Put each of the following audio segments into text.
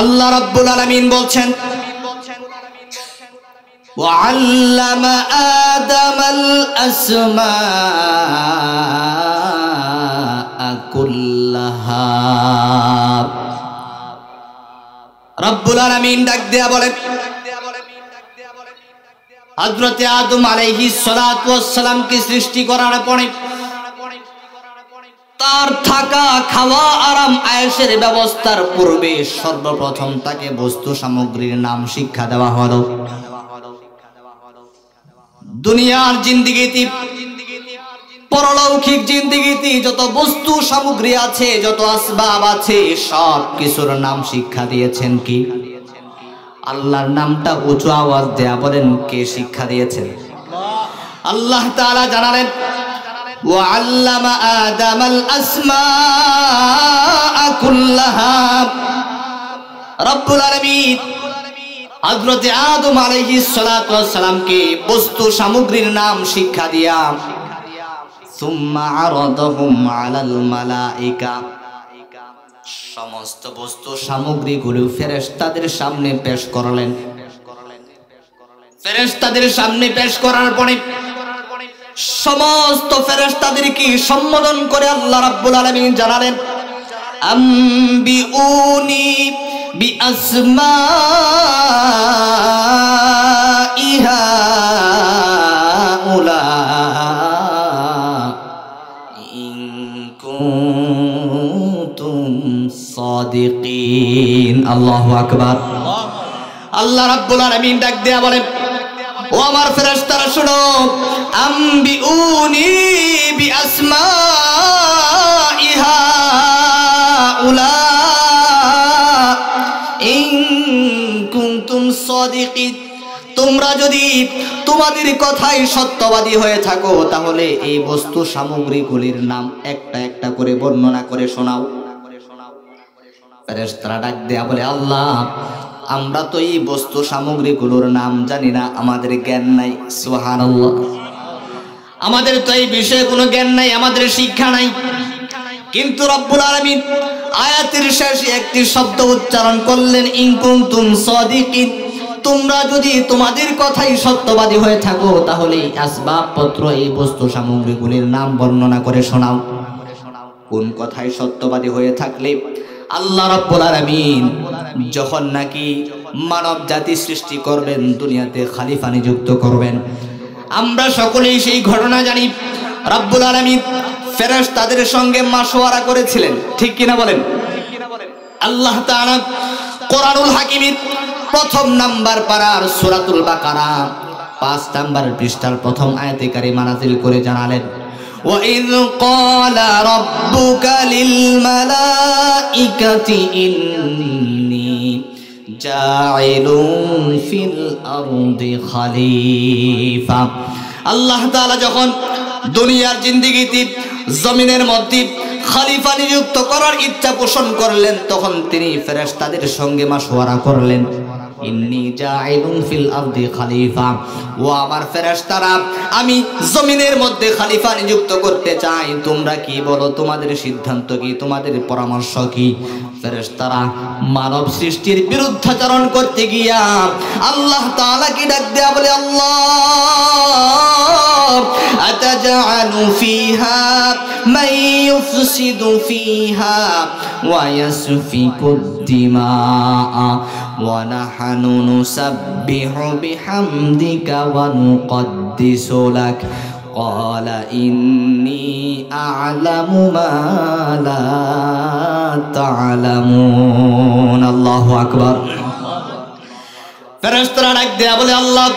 আল্লাহ রাব্বুল আলামিন বলছেন وعلم آدم الأسماء كلها রব্বুল আলামিন ডাক দেয়া বলেন হযরত আদম আলাইহিস সালাতু ওয়াস সালাম কে সৃষ্টি করার পরে তার থাকা খাওয়া আরাম আয়েশের ব্যবস্থার পূর্বে সর্বপ্রথম তাকে বস্তু সামগ্রীর নাম শিক্ষা দেওয়া হলো। দুনিয়ার জিন্দেগিতে পরলৌকিক জিন্দেগিতে যত বস্তু সামগ্রী আছে, যত আসবাব আছে, সব কিছুর নাম শিক্ষা দিয়েছেন কি? আল্লাহর নামটা উঁচু আওয়াজ দেয়া বলেন, কে শিক্ষা দিয়েছেন? আল্লাহ তাআলা জানালেন وعلم آدم الأسماء كلها রব্বুল আলামিন হযরত আদম আলাইহিস সালাতু ওয়াস সালামকে বস্তু সামগ্রীর নাম শিক্ষা দিয়া সুম্মা আরাদাহুম আলাল মালাইকা সমস্ত বস্তু সামগ্রীগুলো ফেরেশতাদের সামনে পেশ করলেন। ফেরেশতাদের সামনে পেশ করার পরে সমস্ত ফেরেশতাদেরকে সম্বোধন করে আল্লাহ রাব্বুল আলামিন জানালেন আম্বিউনি বিআসমাই হাউলা ইন কুনতুম সাদিকিন। আল্লাহু আকবার। আল্লাহ রাব্বুল আলামিন ডাক দেয়া বলেন, ও আমার ফেরেশতারা শুনো, আম্বিউনি বিআসমাই হাউলা ইন কুনতুম সাদিকিন। তোমরা যদি তোমাদের কথাই সত্যবাদী হয়ে থাকো তাহলে এই বস্তু সামগ্রীগুলির নাম একটা একটা করে বর্ণনা করে শোনাও। ফেরেশতারা ডাক দেয়া বলে, আল্লাহ আমরা তো এই বস্তু সামগ্রীগুলোর নাম জানি না, আমাদের জ্ঞান নাই। সুবহানাল্লাহ। আমাদের তো এই বিষয়ে কোনো জ্ঞান নাই, আমাদের শিক্ষা নাই। কিন্তু রব্বুল আলামিন আয়াতের শেষে একটি শব্দ উচ্চারণ করলেন, ইন কুনতুম সাদিকিন। তোমরা যদি তোমাদের কথাই সত্যবাদী হয়ে থাকো তাহলে আসবাবপত্র এই বস্তু সামগ্রীগুলির নাম বর্ণনা করে শোনাও। কোন কথাই সত্যবাদী হয়ে থাকলে আল্লাহ রাব্বুল আলামিন যখন নাকি মানব জাতি সৃষ্টি করবেন, দুনিয়াতে খলিফা নিযুক্ত করবেন, আমরা সকলেই সেই ঘটনা জানি। রাব্বুল আলামিন ফেরেশতাদের সঙ্গে মাশওয়ারা করেছিলেন, ঠিক কিনা বলেন? আল্লাহ তাআলা কোরআনুল হাকিমের প্রথম নাম্বার পারার সূরাতুল বাকারা 5 নাম্বার পৃষ্ঠার প্রথম আয়াতে কারিমা নাযিল করে জানালেন, وَإِذْ قَالَ رَبُّكَ لِلْمَلَائِكَةِ إِنِّي جَاعِلٌ فِي الْأَرْضِ خَلِيفَةً। আল্লাহ তাআলা যখন দুনিয়ার জিন্দেগিতে জমিনের মধ্যে খলিফা নিযুক্ত করার ইচ্ছা পোষণ করলেন, তখন তিনি ফেরেশতাদের সঙ্গে মাশওয়ারা করলেন, ইন্নী জাইলুন ফিল আরদি খলিফা। ও আমার ফেরেশতারা, আমি জমিনের মধ্যে খলিফা নিযুক্ত করতে চাই, তোমরা কি বলো? তোমাদের সিদ্ধান্ত কি? তোমাদের পরামর্শ কি? ফেরেশতারা মানব সৃষ্টির বিরুদ্ধাচরণ করতে গিয়া আল্লাহ তাআলা কি ডাক দেয়া বলে, আল্লাহ আতাজআলু ফিহা মান ইউফসিদু ফিহা ওয়া ইয়াসফিকুদ দিমাআ ওয়া নাহনু নুসাব্বিহু বিহামদিকা ওয়া নুকদ্দিসু লাক قال إني أعلم ما لا تعلمون। الله أكبر। ফেরেশতারা ডাক দেয়া বলে, আল্লাহ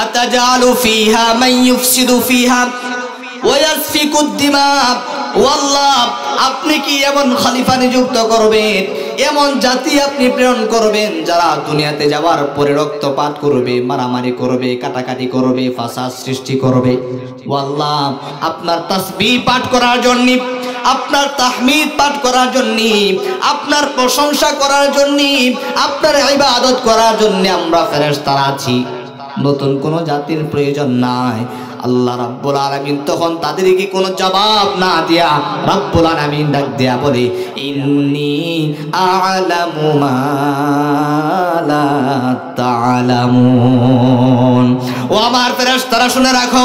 আতাজালু ফিহা মান ইউফসিদু ফিহা ওয়া ইয়াসফিকুদ দিমা। ও আল্লাহ, আপনি কি এমন খলিফা নিযুক্ত করবেন, এমন জাতি আপনি প্রেরণ করবেন যারা দুনিয়াতে যাওয়ার পরে রক্তপাত করবে, মারামারি করবে, কাটাকাটি করবে, ফাসাদ সৃষ্টি করবে। ও আল্লাহ, আপনার তাসবিহ পাঠ করার জন্য, আপনার তাহমিদ পাঠ করার জন্য, আপনার প্রশংসা করার জন্য, আপনার ইবাদত করার জন্য আমরা ফেরেশতারা আছি। নতুন কোনো জাতির প্রয়োজন নাই। আল্লাহ রাব্বুল আলামিন তখন তাদেরকে কোনো জবাব না দিয়া রাব্বুল আলামিন ডাক দিয়া বলে, ইন্নী আ'লামু মা লা তা'লামুন। ও আমার ফেরেশতারা শুনে রাখো,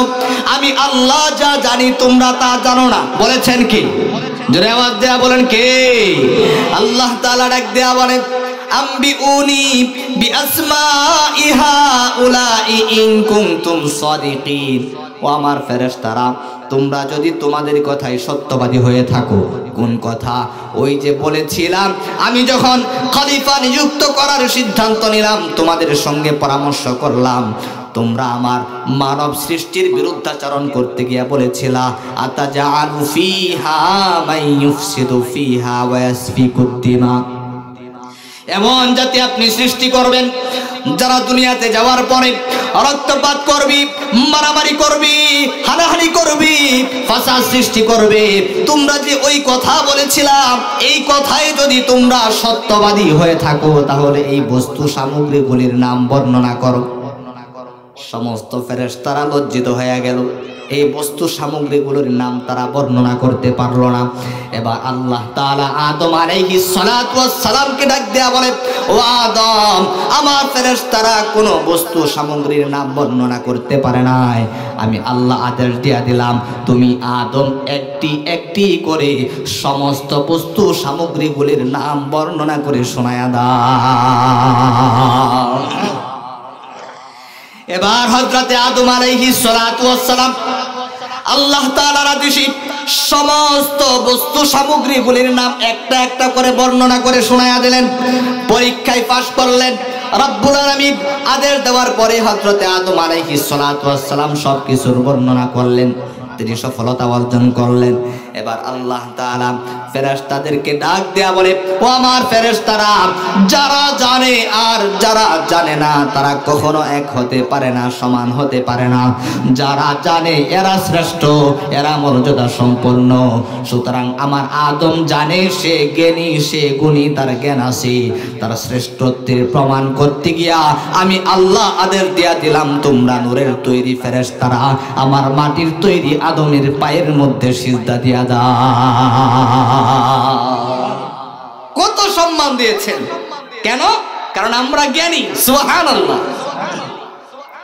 আমি আল্লাহ যা জানি তোমরা তা জানো না। বলেছেন কি? জোরে আওয়াজ দেয়া বলেন কে? আল্লাহ তাআলা ডাক দেয়া বলেন, আম্বিউনি বিআসমাই হাউলাই ইন কুনতুম সাদিকিন। ও আমার ফেরেশতারা, তোমরা যদি তোমাদের কথাই সত্যবাদী হয়ে থাকো। কোন কথা? ওই যে বলেছিলাম আমি যখন খলিফা নিযুক্ত করার সিদ্ধান্ত নিলাম, তোমাদের সঙ্গে পরামর্শ করলাম, তোমরা আমার মানব সৃষ্টির বিরুদ্ধাচরণ করতে গিয়া বলেছিলা, আতাজালু ফিহা মান ইউফসিদু ফিহা ওয়া ইয়াসফিকুদ দিমা। এমন জাতি আপনি সৃষ্টি করবেন যারা দুনিয়াতে যাওয়ার পরে রক্তপাত করবি, মারামারি করবি, হানাহানি করবি, ফাসাদ সৃষ্টি করবে। তোমরা যে ওই কথা বলেছিলাম, এই কথাই যদি তোমরা সত্যবাদী হয়ে থাকো, তাহলে এই বস্তু সামগ্রীগুলির নাম বর্ণনা করো। সমস্ত ফেরেশতারা লজ্জিত হয়ে গেল। এই বস্তু সামগ্রীগুলোর নাম তারা বর্ণনা করতে পারলো না। এবার আল্লাহ তাআলা আদম আলাইহিস সালাতু ওয়াস সালামকে ডাক দেয়া বলে, ও আদম, আমার ফেরেশতারা কোনো বস্তু সামগ্রীর নাম বর্ণনা করতে পারে নাই। আমি আল্লাহ আদেশ দিয়া দিলাম, তুমি আদম একটি একটি করে সমস্ত বস্তু সামগ্রীগুলির নাম বর্ণনা করে শোনায়া দাও। এবার হযরতে আদম আলাইহিস সালাতু ওয়াস সালাম আল্লাহ তাআলার আদেশে সমস্ত বস্তু সামগ্রীগুলির নাম একটা একটা করে বর্ণনা করে শোনায়া দিলেন। পরীক্ষায় পাশ করলেন। রব্বুল আলামিন আদেশ দেওয়ার পরে হযরতে আদম আলাইহিস সালাতু ওয়াস সালাম সবকিছুর বর্ণনা করলেন। তিনি সফলতা অর্জন করলেন। এবার আল্লাহ তাআলা ফেরেশতাদেরকে ডাক দেয়া বলে, ও আমার ফেরেশতারা, যারা জানে আর যারা জানে না তারা কখনো এক হতে পারে না, সমান হতে পারে না। যারা জানে এরা শ্রেষ্ঠ, এরা মর্যাদা সম্পন্ন। সুতরাং আমার আদম জানে, সে জ্ঞানী, সে গুণী, তার জ্ঞান আছে। তার শ্রেষ্ঠত্বের প্রমাণ করতে গিয়া আমি আল্লাহ আদেশ দিয়া দিলাম, তোমরা নূরের তৈরি ফেরেশতারা আমার মাটির তৈরি আদমের পায়ের মধ্যে সিজদা দিয়া কত সম্মান দিয়েছেন। কেন? কারণ আমরা জ্ঞানী। সুবহানাল্লাহ।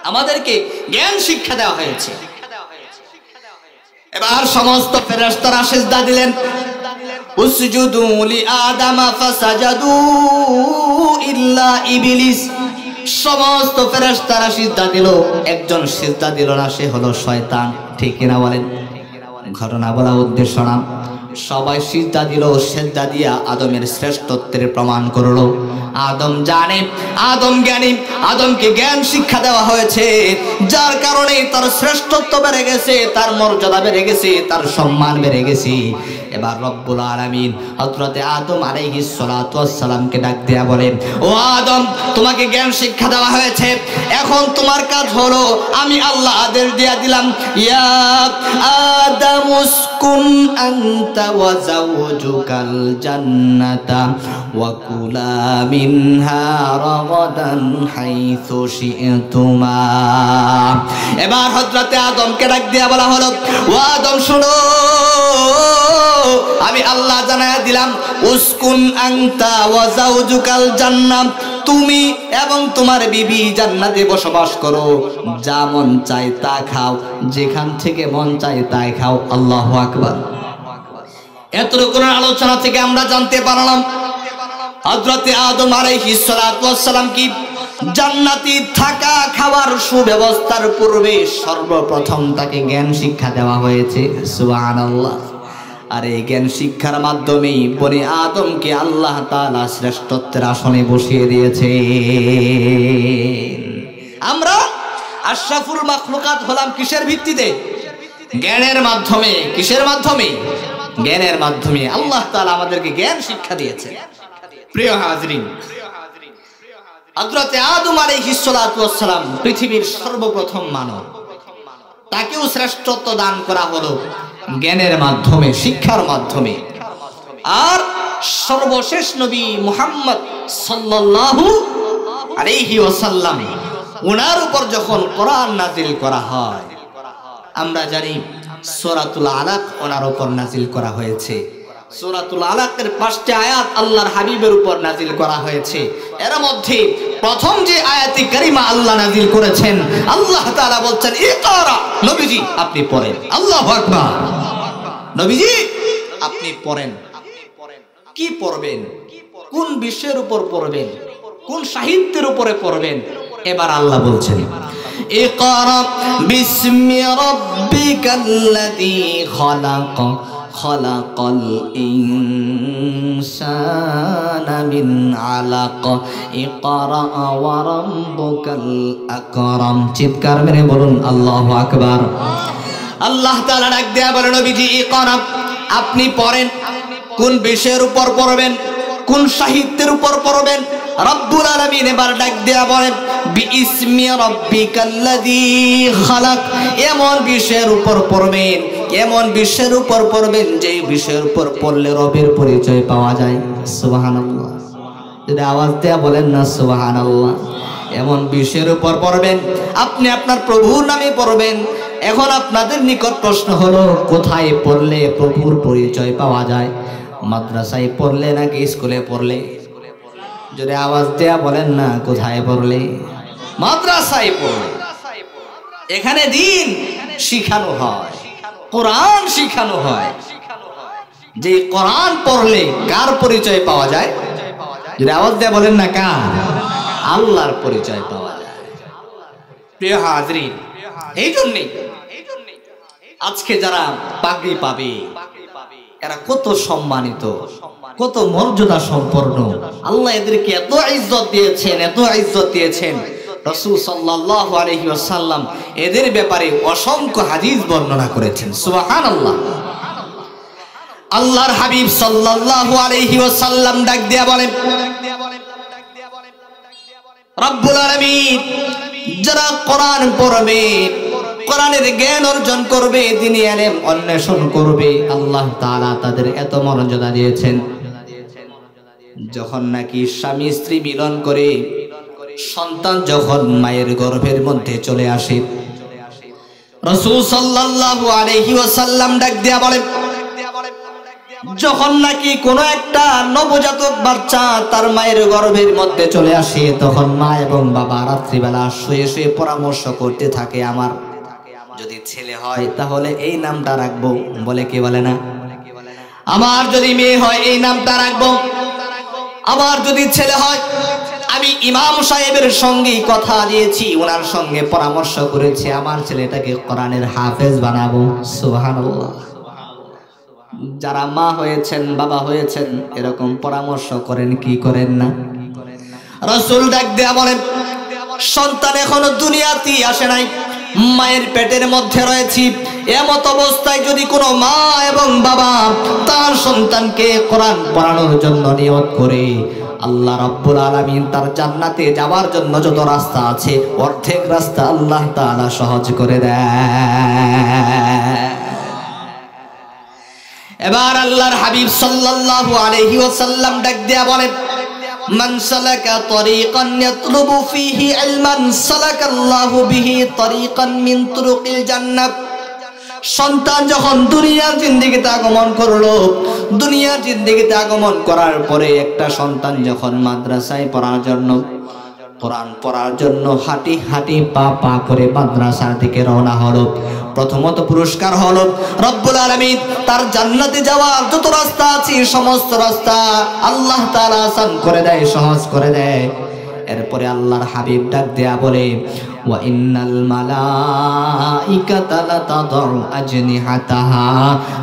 আমাদেরকে জ্ঞান শিক্ষা দেওয়া হয়েছে। এবার সমস্ত ফেরেশতারা সিজদা দিলেন। উসজুদু লি আদামা ফাসাজাদু ইল্লা ইবলিস। সমস্ত ফেরেশতারা সিজদা দিল, একজন সিজদা দিল না, সে হলো শয়তান। ঠিক কিনা বলেন? ঘটনা বলা উদ্দেশ্য না। সবাই সিজদা দিল, সিজদা দিয়া আদমের শ্রেষ্ঠত্বের প্রমাণ করলো। আদম জানে, আদম জ্ঞানী, আদমকে জ্ঞান শিক্ষা দেওয়া হয়েছে, যার কারণে তার শ্রেষ্ঠত্ব বেড়ে গেছে, তার মর্যাদা বেড়ে গেছে, তার সম্মান বেড়ে গেছে। এবার রব্বুল আলামিন হযরতে আদম আলাইহিস সালাতু ওয়াস সালামকে ডাক দেয়া বলেন, ও আদম, তোমাকে জ্ঞান শিক্ষা দেওয়া হয়েছে, এখন তোমার কাজ হলো, আমি আল্লাহ আদেশ দিয়া দিলাম, ইয়া আদম উসকুন আনতা ওয়া যাওজুকাল জান্নাতা ওয়া কুলা মিনহা রাগাদান হাইসু শি'তুমা। এবার হযরতে আদমকে ডাক দেয়া বলা হলো, ও আদম শোনো, আমি আল্লাহ জানায়া দিলাম, উসকুন আনতা ওয়া যাওজুকাল জান্নাত, তুমি এবং তোমার বিবি জান্নাতে বসবাস করো, যা মন চায় তা খাও, যেখান থেকে মন চায় তাই খাও। আল্লাহু আকবার। এতটুকু আলোচনা থেকে আমরা জানতে পারলাম হযরতে আদম আলাইহিস সালাতু ওয়াস সালাম কি জান্নাতি থাকা খাওয়ার সুব্যবস্থার পূর্বে সর্বপ্রথম তাকে জ্ঞান শিক্ষা দেওয়া হয়েছে। সুবহানাল্লাহ। আর এই জ্ঞান শিক্ষার মাধ্যমেই বনি আদমকে আল্লাহ তাআলা শ্রেষ্ঠত্বের আসনে বসিয়ে দিয়েছে। আমরা আশরাফুল মাখলুকাত হলাম কিসের ভিত্তিতে? জ্ঞানের মাধ্যমে। কিসের মাধ্যমে? জ্ঞানের মাধ্যমে। আল্লাহ তাআলা আমাদেরকে জ্ঞান শিক্ষা দিয়েছে। প্রিয় হাজরিন, হযরতে আদম আলাইহিস সালাতু ওয়াস সালাম পৃথিবীর সর্বপ্রথম মানব, তাকেও শ্রেষ্ঠত্ব দান করা হলো জ্ঞানের মাধ্যমে, শিক্ষার মাধ্যমে। আর সর্বশেষ নবী মুহাম্মদ সাল্লাল্লাহু আলাইহি ওয়াসাল্লাম, ওনার উপর যখন কোরআন নাযিল করা হয়, আমরা জানি সূরাতুল আলাক ওনার উপর নাজিল করা হয়েছে। সূরাতুল আলাকের 5টি আয়াত আল্লাহর হাবিবের উপর নাজিল করা হয়েছে। এর মধ্যে প্রথম যে আয়াতি কারিমা আল্লাহ নাজিল করেছেন, আল্লাহ তাআলা বলছেন ইকরা, নবীজি আপনি পড়েন। আল্লাহু আকবার। নবীজি আপনি পড়েন। কি পড়বেন? কোন বিষয়ের উপর পড়বেন? কোন সাহিত্যের উপরে পড়বেন? এবার আল্লাহ বলছেন ইকরা বিসমি রাব্বিকাল্লাযী খালাক খালাকাল ইনসানা মিন আলাক ইকরা ওয়া রাব্বুকাল আকরাম। চিৎকার মেরে বলুন আল্লাহু আকবার। আল্লাহ তাআলা ডাক দেয়া বলেন নবীজি ইকরা, আপনি পড়েন। কোন বিষয়ের উপর পড়বেন? কোন সাহিত্যের উপর পড়বেন? রব্বুল আলামিন এবার ডাক দেয়া বলেন বিইসমি রাব্বিকাল্লাযী খালাক, এমন বিষয়ের উপর পড়বেন, এমন বিষয়ের উপর পড়বেন যে বিষয়ের উপর পড়লে রবের পরিচয় পাওয়া যায়। সুবহানাল্লাহ। যদি আওয়াজ দেয়া বলেন না সুবহানাল্লাহ। এমন বিষয়ের উপর পড়বেন, আপনি আপনার প্রভুর নামে পড়বেন। এখন আপনাদের নিকট প্রশ্ন হলো, কোথায় পড়লে প্রভুর পরিচয় পাওয়া যায়? মাদ্রাসায় পড়লে নাকি স্কুলে পড়লে? যদি আওয়াজ দেয়া বলেন না, কোথায় পড়লে? মাদ্রাসায় পড়লে। এখানে দিন শিখানো হয়, কোরআন শিখানো হয়। যে কোরআন পড়লে কার পরিচয় পাওয়া যায়? যদি আওয়াজ দেয়া বলেন না, কার? আল্লাহর পরিচয় পাওয়া যায়। প্রিয় হাজরিন, এই জন্যই আজকে যারা পাগড়ি পাবে এরা কত সম্মানিত, কত মর্যাদা সম্পন্ন। আল্লাহ এদেরকে এত ইজ্জত দিয়েছেন, এত ইজ্জত দিয়েছেন। রাসূল সাল্লাল্লাহু আলাইহি ওয়াসাল্লাম এদের ব্যাপারে অসংখ্য হাদিস বর্ণনা করেছেন। সুবহানাল্লাহ। আল্লাহর হাবিব সাল্লাল্লাহু আলাইহি ওয়াসাল্লাম ডাক দেয়া বলেন রব্বুল আলামিন যারা কোরআন পড়বে, কোরআনের জ্ঞান অর্জন করবে, দ্বীনি ইলম অন্বেষণ করবে, আল্লাহ তাআলা তাদের এত মর্যাদা দিয়েছেন। যখন নাকি স্বামী স্ত্রী মিলন করে সন্তান যখন মায়ের গর্ভের মধ্যে চলে আসে, রাসূল সাল্লাল্লাহু আলাইহি ওয়াসাল্লাম ডাক দেয়া বলেন যখন নাকি কোনো একটা নবজাতক বাচ্চা তার মায়ের গর্ভের মধ্যে চলে আসে, তখন মা এবং বাবা রাত্রিবেলা শুয়ে শুয়ে পরামর্শ করতে থাকে, আমার যদি ছেলে হয় তাহলে এই নামটা রাখবো, বলে কি বলে না? আমার যদি মেয়ে হয় এই নামটা রাখবো, আমার যদি ছেলে হয়, আমি ইমাম সাহেবের সঙ্গে কথা দিয়েছি, ওনার সঙ্গে পরামর্শ করেছি, আমার ছেলেটাকে কোরআনের হাফেজ বানাবো। সুবহানাল্লাহ। যারা মা হয়েছেন, বাবা হয়েছেন, এরকম পরামর্শ করেন কি করেন না? রাসূল ডাক দেয়া বলেন সন্তান এখনো দুনিয়াতে আসে নাই, মায়ের পেটের মধ্যে রয়েছি, এমত অবস্থায় যদি কোনো মা এবং বাবা তার সন্তানকে কোরআন পড়ানোর জন্য নিয়ত করে, আল্লাহ রাব্বুল আলামিন তার জান্নাতে যাওয়ার জন্য যত রাস্তা আছে অর্ধেক রাস্তা আল্লাহ তাআলা সহজ করে দেয়। এবার আল্লাহর হাবিব সাল্লাল্লাহু আলাইহি ওয়াসাল্লাম ডাক দেয়া বলেন মান সালাকা তরিকান ইয়াতলুবু ফীহি ইলমান সালাকাল্লাহু বিহি তরিকান মিন তুরুকিল জান্নাত। সন্তান যখন দুনিয়ার জিন্দেগিতে আগমন করলো, দুনিয়ার জিন্দেগিতে আগমন করার পরে একটা সন্তান যখন মাদ্রাসায় পড়ার জন্য, কোরআন পড়ার জন্য হাঁটি হাঁটি পা পা করে মাদ্রাসার দিকে রওনা হলো, প্রথমত পুরস্কার হলো রব্বুল আলামিন তার জান্নাতে যাওয়ার যত রাস্তা আছে সমস্ত রাস্তা আল্লাহ তাআলা আসান করে দেয়, সহজ করে দেয়। এরপরে আল্লাহর হাবিব ডাক দেয়া বলে ওয়া ইন্নাল মালাইকাতা লাতাদউ আজনিহাতাহা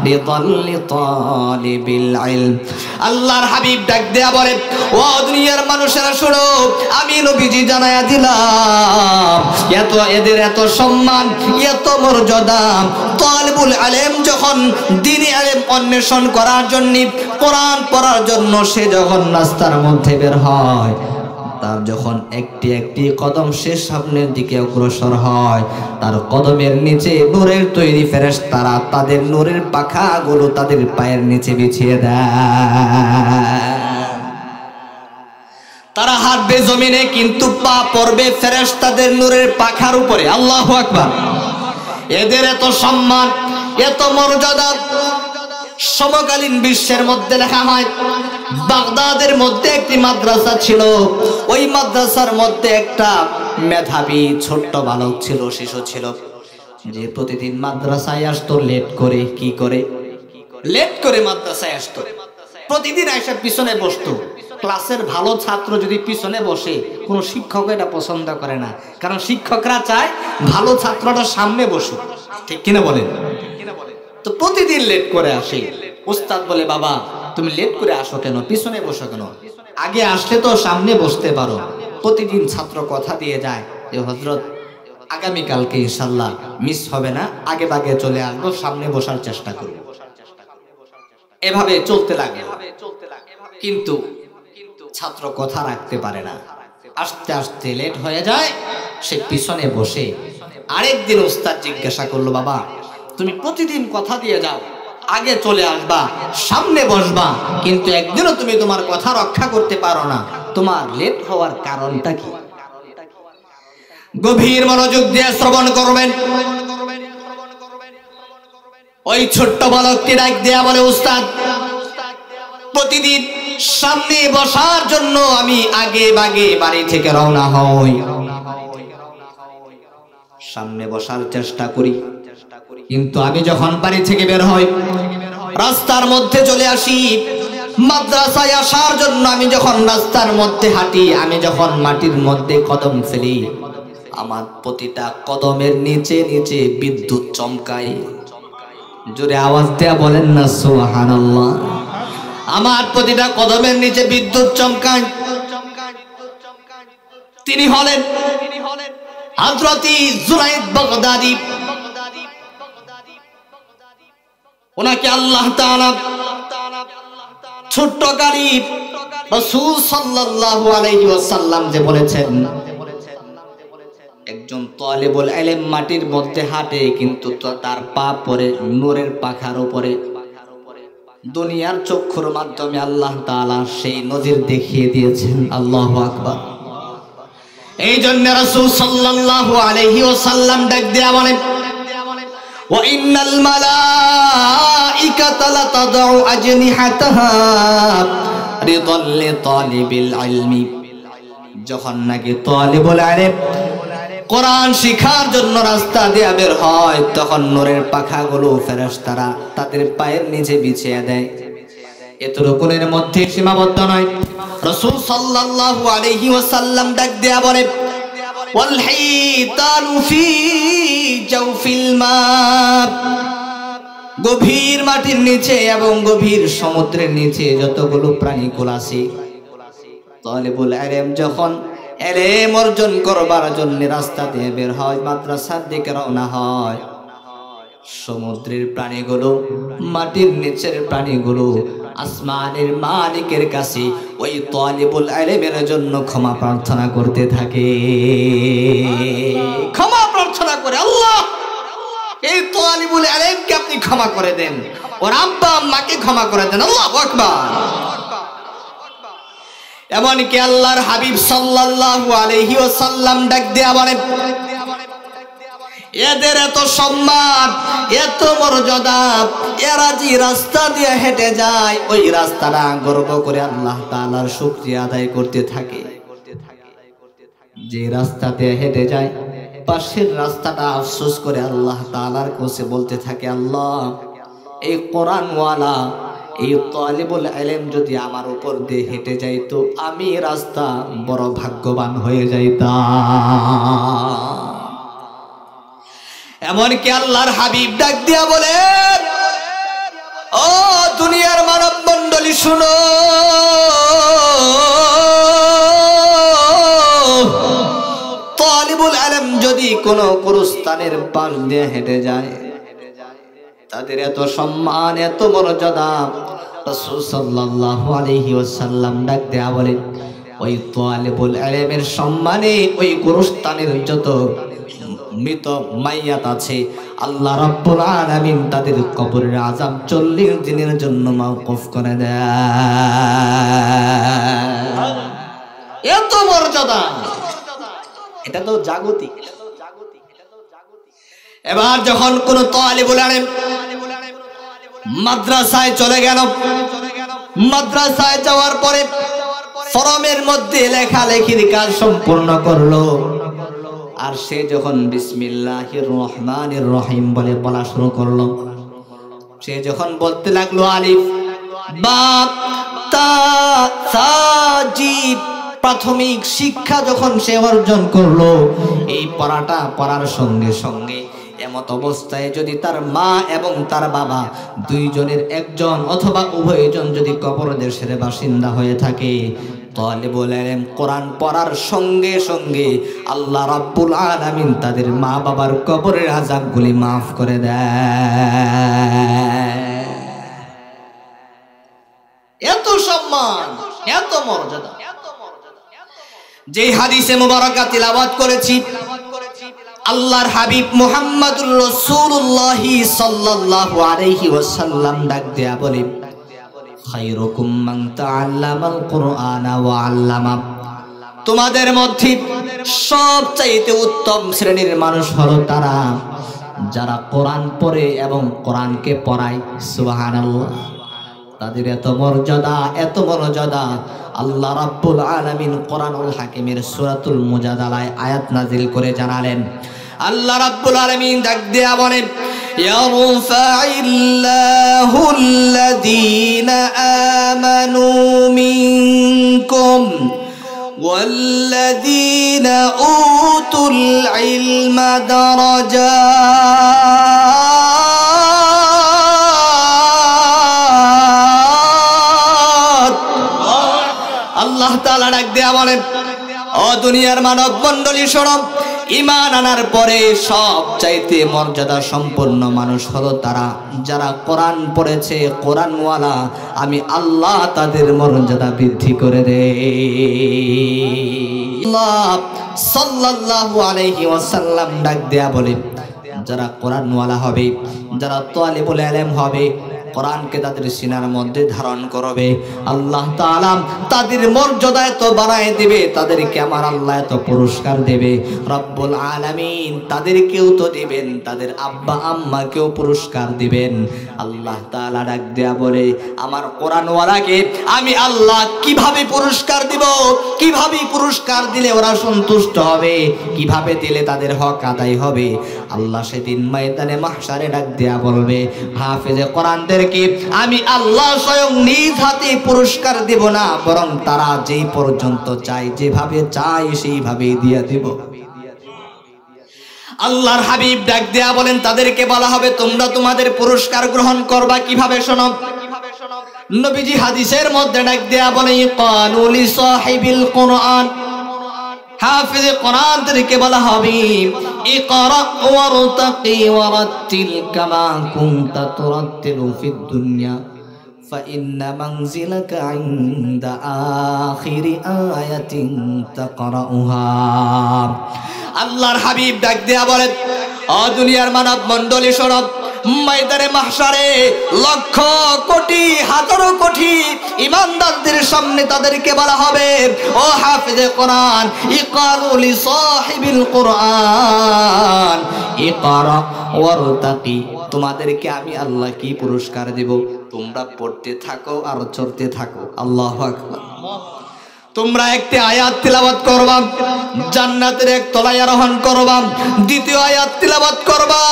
লিযাল্লি তালিবিল ইলম। আল্লাহর হাবিব ডাক দেয়া বলে ও দুনিয়ার মানুষেরা শোনো, আমি নবীজি জানায়া দিলাম এদের এত সম্মান, এত মর্যাদা। তালিবুল ইলম যখন দ্বীনি ইলম অন্বেষণ করার জন্য, কোরআন পড়ার জন্য সে যখন রাস্তার মধ্যে বের হয়, তার যখন একটি একটি কদম সে সামনের দিকে অগ্রসর হয়, তার কদমের নিচে নূরের তৈরি ফেরেশতারা তাদের নূরের পাখাগুলো তাদের পায়ের নিচে বিছিয়ে দেয়। তারা হাঁটবে জমিনে কিন্তু পা পড়বে ফেরেশতাদের নূরের পাখার উপরে। আল্লাহু আকবার। এদের এত সম্মান, এত মর্যাদা। সমকালীন বিশ্বের মধ্যে লেখা হয় বাগদাদের মধ্যে একটি মাদ্রাসা ছিল। ওই মাদ্রাসার মধ্যে একটা মেধাবী ছোট্ট বালক ছিল, শিশু ছিল, যে প্রতিদিন মাদ্রাসায় আসতো লেট করে। কি করে? লেট করে মাদ্রাসায় আসতো। প্রতিদিন এসে পিছনে বসতো। ক্লাসের ভালো ছাত্র যদি পিছনে বসে, কোনো শিক্ষক এটা পছন্দ করে না, কারণ শিক্ষকরা চায় ভালো ছাত্রটা সামনে বসুক। ঠিক কিনা বলেন? তো প্রতিদিন লেট করে আসে। উস্তাদ বলে, বাবা তুমি লেট করে আসো কেন, পিছনে বসো কেন? আগে আসলে তো সামনে বসতে পারো। প্রতিদিন ছাত্র কথা দিয়ে যায় যে হযরত আগামীকালকে ইনশাআল্লাহ মিস হবে না, আগে ভাগে চলে আসবো, সামনে বসার চেষ্টা করব। এভাবে চলতে লাগলো। কিন্তু ছাত্র কথা রাখতে পারে না, আস্তে আস্তে লেট হয়ে যায়, সে পিছনে বসে। আরেকদিন উস্তাদ জিজ্ঞাসা করলো, বাবা তুমি প্রতিদিন কথা দিয়ে যাও, আগে চলে আসবা, সামনে বসবা, কিন্তু একদিনও তুমি তোমার কথা রক্ষা করতে পারো না, তোমার লেট হওয়ার কারণটা কি? গভীর মনোযোগ দিয়ে শ্রবণ করবেন। ওই ছোট্ট বালকটি ডাক দেয়া বলে, উস্তাদ প্রতিদিন সামনে বসার জন্য আমি আগে ভাগে বাড়ি থেকে রওনা হই, সামনে বসার চেষ্টা করি, কিন্তু আমি যখন বাড়ি থেকে বের হই, রাস্তার মধ্যে চলে আসি, মাদ্রাসায় আসার জন্য আমি যখন রাস্তার মধ্যে হাঁটি, আমি যখন মাটির মধ্যে কদম ফেলি, আমার প্রতিটা কদমের নিচে নিচে বিদ্যুৎ চমকায়। জোরে আওয়াজ দেয়া বলেন না সুবহানাল্লাহ। আমার প্রতিটা কদমের নিচে বিদ্যুৎ চমকায়। তিনি হলেন হযরত জুনায়েদ বাগদাদী। ওনাকে আল্লাহ তাআলা ছোট্ট গালিব রাসূল সাল্লাল্লাহু আলাইহি ওয়াসাল্লাম যে বলেছেন, একজন তালিবুল ইলম মাটির মধ্যে হাঁটে, কিন্তু তার পা পড়ে নূরের পাখার উপরে। দুনিয়ার চক্ষুর মাধ্যমে আল্লাহ তাআলা সেই নজির দেখিয়ে দিয়েছেন। আল্লাহু আকবার। এই জন্য রাসূল সাল্লাল্লাহু আলাইহি ওয়াসাল্লাম ডাক দেয়া বলেন, ওয়া ইন্নাল মালাইকাতা লাতাদউ আজনিহাতাহা রিদাল লিতালিবিল ইলমি। যখন নাকি তালিবুল ইলম কোরআন শিখার জন্য রাস্তা দিয়ে বের হয়, তখন নূরের পাখাগুলো ফেরেশতারা তাদের পায়ের নিচে বিছিয়ে দেয়। এতটুকুনের মধ্যে সীমাবদ্ধ নয়। রাসূল সাল্লাল্লাহু আলাইহি ওয়াসাল্লাম ডাক দেয়া বলেন, ওয়াল হাইতানু ফি জাওফিল মা। গভীর মাটির নিচে এবং গভীর সমুদ্রের নিচে যতগুলো প্রাণীকুল আছে, তালিবুল ইলম যখন ইলম অর্জন করবার জন্য রাস্তা দিয়ে বের হয়, মাদ্রাসার দিকে রওনা হয়, সমুদ্রের প্রাণীগুলো, মাটির নিচের প্রাণীগুলো আসমানের মালিকের কাছে ওই তালিবুল ইলমের জন্য ক্ষমা প্রার্থনা করতে থাকে। ক্ষমা প্রার্থনা করে, আল্লাহ এই তালিবুল ইলমকে আপনি ক্ষমা করে দেন, ওর আব্বা আম্মাকে ক্ষমা করে দেন। আল্লাহু আকবার। এমনকি আল্লাহর হাবিব সাল্লাল্লাহু আলাইহি ওয়াসাল্লাম ডাক দেয়া বলেন, এদের এত সম্মান, এত মর্যাদা, এরা যে রাস্তা দিয়ে হেঁটে যায়, ওই রাস্তাটা গর্ব করে আল্লাহ তাআলার শুকরিয়া আদায় করতে থাকে। যে রাস্তা দিয়ে হেঁটে যায়, পাশের রাস্তাটা আফসোস করে আল্লাহ তাআলার কাছে বলতে থাকে, আল্লাহ এই কোরআনওয়ালা, এই তালিবুল ইলম যদি আমার উপর দিয়ে হেঁটে যাইতো, আমি রাস্তা বড় ভাগ্যবান হয়ে যাইতাম। এমনকি আল্লাহর হাবিব ডাক দিয়া বলে, ও দুনিয়ার মানব মণ্ডলী শুনো, তালিবুল ইলম যদি কোনো গুরুস্থানের পাশ দিয়ে হেঁটে যায়, তাদের এত সম্মান, এত মর্যাদা। রাসূল সাল্লাল্লাহু আলাইহি ওয়াসাল্লাম ডাক দেয়া বলেন, ওই তালিবুল ইলমের সম্মানে ওই গুরুস্থানের যত মৃত মাইয়াত আছে, আল্লাহ রাব্বুল আলামিন তাদের কবরের আযাব 40 দিনের জন্য মাওকুফ করে দেয়। এত মর্যাদা, এটা তো জাগতিক। এবার যখন কোন তালিবুল ইলম মাদ্রাসায় চলে গেল, মাদ্রাসায় যাওয়ার পরে ফরমের মধ্যে লেখালেখির কাজ সম্পূর্ণ করলো। আর সে যখন বিসমিল্লাহির রহমানির রহিম বলে বলা শুরু করলো, সে যখন বলতে লাগলো আলিফ বা তা সা জিম, প্রাথমিক শিক্ষা যখন সে অর্জন করলো, এই পড়াটা পড়ার সঙ্গে সঙ্গে এমত অবস্থায় যদি তার মা এবং তার বাবা দুইজনের একজন অথবা উভয়জন যদি কবর দেশের বাসিন্দা হয়ে থাকে, তালিবুল ইলম কোরআন পড়ার সঙ্গে সঙ্গে আল্লাহ রাব্বুল আলামিন তাদের মা বাবার কবরের আযাবগুলি মাফ করে দেয়। এত সম্মান, এত মর্যাদা। যে হাদিসে মুবারাকা তিলাওয়াত করেছি, আল্লাহর হাবিব মুহাম্মদুর রাসূলুল্লাহ সাল্লাল্লাহু আলাইহি ওয়াসাল্লাম ডাক দেয়া বলে, খায়রুকুম মান তাআল্লামাল কুরআনা ওয়া আল্লামা, তোমাদের মধ্যে সবচাইতে উত্তম শ্রেণীর মানুষ হলো তারা যারা কোরআন পড়ে এবং কোরআনকে পড়ায়। সুবহানাল্লাহ। তাদের এত মর্যাদা, এত মর্যাদা। আল্লাহ রাব্বুল আলামিন কোরআনুল হাকিমের সূরাতুল মুজাদালায় আয়াত নাজিল করে জানালেন, আল্লাহ রাব্বুল আলামিন ডাক দেয়া বলেন, ইয়ারফাইল্লাহুল্লাযীনা আমানু মিনকুম ওয়াল্লাযীনা উতুল ইলমা দারাজাত। আল্লাহ তাআলা ডাক দেয়া বলেন, ও দুনিয়ার মানব মণ্ডলী শোনো, ঈমান আনার পরে সবচাইতে মর্যাদা সম্পন্ন মানুষ হলো তারা যারা কোরআন পড়েছে, কোরআনওয়ালা। আমি আল্লাহ তাদের মর্যাদা বৃদ্ধি করে দেই। আল্লাহ সাল্লাল্লাহু আলাইহি ওয়াসাল্লাম ডাক দেয়া বলে, যারা কোরআনওয়ালা হবে, যারা তালিবুল ইলম হবে, কোরআনকে তাদের সিনার মধ্যে ধারণ করবে, আল্লাহ তাআলা তাদের মর্যাদা এত বাড়ায় দিবে, তাদেরকে আমার আল্লাহ এত পুরস্কার দেবে। রব্বুল আলামিন তাদেরকেও তো দিবেন, তাদের আব্বা আম্মাকেও পুরস্কার দিবেন। আল্লাহ তাআলা ডাক দেয়া বলে, আমার কোরআনওয়ালাকে আমি আল্লাহ কিভাবে পুরস্কার দিব, কিভাবে পুরস্কার দিলে ওরা সন্তুষ্ট হবে, কিভাবে দিলে তাদের হক আদায় হবে। আল্লাহ সেদিন ময়দানে মাহশারে ডাক দেয়া বলবে, হাফেজে কোরআনদের আমি আল্লাহ স্বয়ং নিজ হাতে পুরস্কার দেব না, বরং তারা যেই পর্যন্ত চায়, যেভাবে চায় সেইভাবে দিয়ে দেব। আল্লাহর হাবিব ডাক দেয়া বলেন, তাদেরকে বলা হবে তোমরা তোমাদের পুরস্কার গ্রহণ করবা কিভাবে, শোনো। নবীজি হাদিসের মধ্যে ডাক দেয়া বলেন, ক্বালু লি সাহিবিল কুরআন, হাফিজ কোরআনদেরকে বলা হবে, ইকরা ওয়ারতাকি ওয়ারাতিল কামা কুনতা তুরাতিলু ফিদ দুনিয়া ফাইন্না মানজিলাকা ইনদা আখিরি আয়াতিন তাকরাউহা। আল্লাহর হাবিব ডাক দেয়া বলেন, ও দুনিয়ার মানব মণ্ডলী শোনো, ময়দানে মাহশারে লক্ষ কোটি হাজারো কোটি ঈমানদারদের সামনে তাদেরকে বলা হবে, ও হাফেজে কোরআন, ইকরাউ লি সাহিবিল কুরআন ইকরা ওয়ারতাকি, তোমাদেরকে আমি আল্লাহ কি পুরস্কার দেব, তোমরা পড়তে থাকো আর চলতে থাকো। আল্লাহু আকবার। তোমরা একটি আয়াত তিলাওয়াত করবা, জান্নাতের এক তলায় আরোহণ করবা। দ্বিতীয় আয়াত তিলাওয়াত করবা,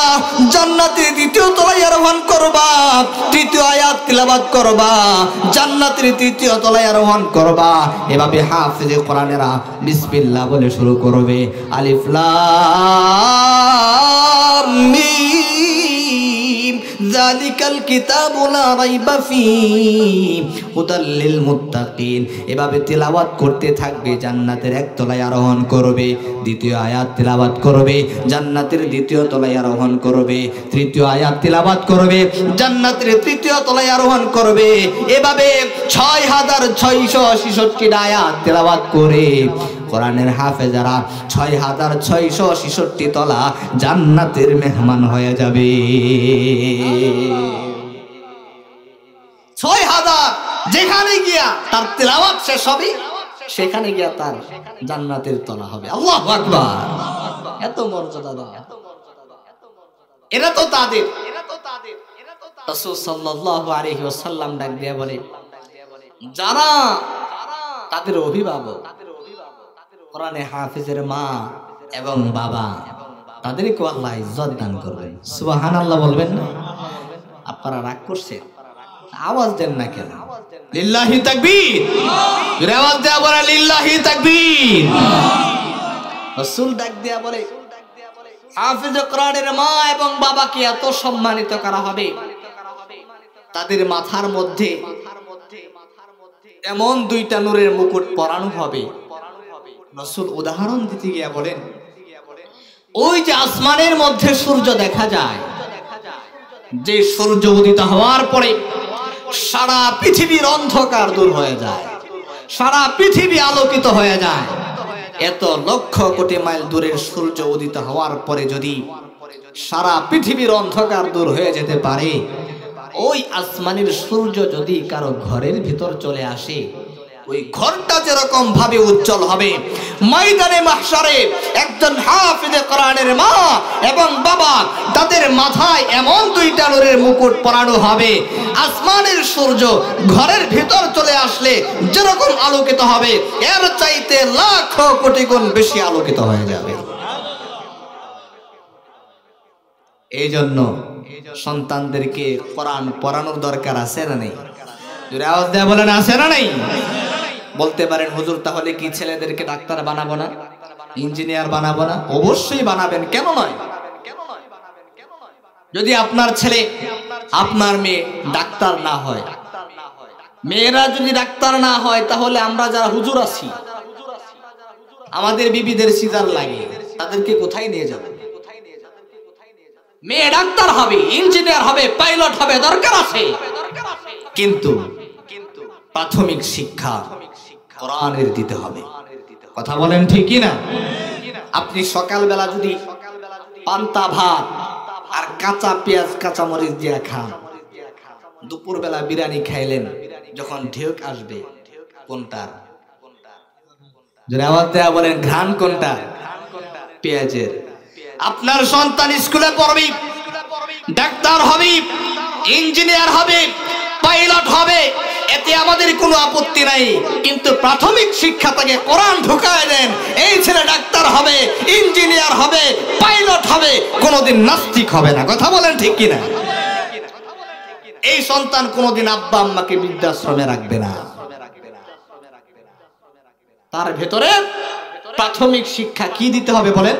জান্নাতের দ্বিতীয় তলায় আরোহণ করবা। তৃতীয় আয়াত তিলাওয়াত করবা, জান্নাতের তৃতীয় তলায় আরোহণ করবা। এভাবে হাফেজে কোরআনেরা বিসমিল্লাহ বলে শুরু করবে, আলিফ লাম মিম যালিকাল কিতাবু লা রাইবা ফীহি হুদাল লিল মুত্তাকিন। এভাবে তিলাওয়াত করতে থাকবে, জান্নাতের এক তলায় আরোহণ করবে। দ্বিতীয় আয়াত তিলাওয়াত করবে, জান্নাতের দ্বিতীয় তলায় আরোহণ করবে। তৃতীয় আয়াত তিলাওয়াত করবে, জান্নাতের তৃতীয় তলায় আরোহণ করবে। এভাবে ৬৬৬৬ আয়াত তিলাওয়াত করে কোরআনের হাফেজারা ৬৬৬৬ তলা জান্নাতের মেহমান হয়ে যাবে। ৬০০০ যেখানে গিয়া তার তিলাওয়াত শেষ হবে, সেখানে গিয়া তার জান্নাতের তলা হবে। আল্লাহু আকবার। এত মর্যাদা দেওয়া। এরা তো তাদের। রাসূল সাল্লাল্লাহু আলাইহি ওয়াসাল্লাম ডাক দিয়ে বলে, যারা তাদের অভিভাবক, কোরআনে হাফেজের মা এবং বাবা, তাদেরকে আল্লাহ ইজ্জত দান করবেন। সুবহানাল্লাহ বলবেন না? আপনারা রাগ করছেন, আওয়াজ দেন না কেন? লিল্লাহি তাকবীর, জোরে আওয়াজ দেয়া বলে লিল্লাহি তাকবীর। রাসূল ডাক দিয়া বলে, হাফেজ কোরআনের মা এবং বাবাকে এত সম্মানিত করা হবে, তাদের মাথার মধ্যে এমন দুইটা নূরের মুকুট পরানো হবে। রাসূল উদাহরণ দিতে গিয়া বলেন, ওই যে আসমানের মধ্যে সূর্য দেখা যায়, যে সূর্য উদিত হওয়ার পরে সারা পৃথিবীর অন্ধকার দূর হয়ে যায়, সারা পৃথিবী আলোকিত হয়ে যায়। এত লক্ষ কোটি মাইল দূরের সূর্য উদিত হওয়ার পরে যদি সারা পৃথিবীর অন্ধকার দূর হয়ে যেতে পারে, ওই আসমানের সূর্য যদি কারো ঘরের ভিতর চলে আসে, ওই ঘরটা যেরকম ভাবে উজ্জ্বল হবে, ময়দানে মাহশারে একজন হাফেজে কোরআনের মা এবং বাবা, তাদের মাথায় এমন দুইটা নূরের মুকুট পরানো হবে, আসমানের সূর্য ঘরের ভিতর চলে আসলে যেরকম আলোকিত হবে, এর চাইতে লাখ কোটি গুণ বেশি আলোকিত হয়ে যাবে। এই জন্য সন্তানদেরকে কোরআন পড়ানোর দরকার আছে না নেই? জোরে আওয়াজ দেয়া বলেন, আছে না নেই? বলতে পারেন, হুজুর তাহলে কি ছেলেদেরকে ডাক্তার বানাবো না, ইঞ্জিনিয়ার বানাবো না? অবশ্যই বানাবেন, কেন নয়? যদি আপনার ছেলে আপনার মেয়ে ডাক্তার না হয়, মেয়েরা যদি ডাক্তার না হয়, তাহলে আমরা যারা হুজুর আছি, আমাদের বিবিদের সিজার লাগে, তাদেরকে কোথায় নিয়ে যাবে? মেয়ে ডাক্তার হবে, ইঞ্জিনিয়ার হবে, পাইলট হবে, দরকার আছে, কিন্তু প্রাথমিক শিক্ষা কোরআনের দিতে হবে। কথা বলেন ঠিক কি না? আপনি সকালবেলা যদি পান্তা ভাত আর কাঁচা পেঁয়াজ কাঁচা মরিচ দিয়ে খান, দুপুরবেলা বিরিয়ানি খাইলেন, যখন ঢেউক আসবে কোনটার? যদি আওয়াজ দেয়া বলেন, ঘ্রাণ কোনটা? পেঁয়াজের। আপনার সন্তান স্কুলে পড়বে, ডাক্তার হবে, ইঞ্জিনিয়ার হবে, পাইলট হবে, এতে আমাদের কোনো আপত্তি নাই, কিন্তু প্রাথমিক শিক্ষা থেকে কোরআন ঢুকায় দেন, এই ছেলে ডাক্তার হবে, ইঞ্জিনিয়ার হবে, পাইলট হবে, কোনোদিন নাস্তিক হবে না। কথা বলেন ঠিক কিনা? এই সন্তান কোনোদিন আব্বা আম্মাকে বৃদ্ধাশ্রমে রাখবে না। তার ভেতরে প্রাথমিক শিক্ষা কি দিতে হবে বলেন?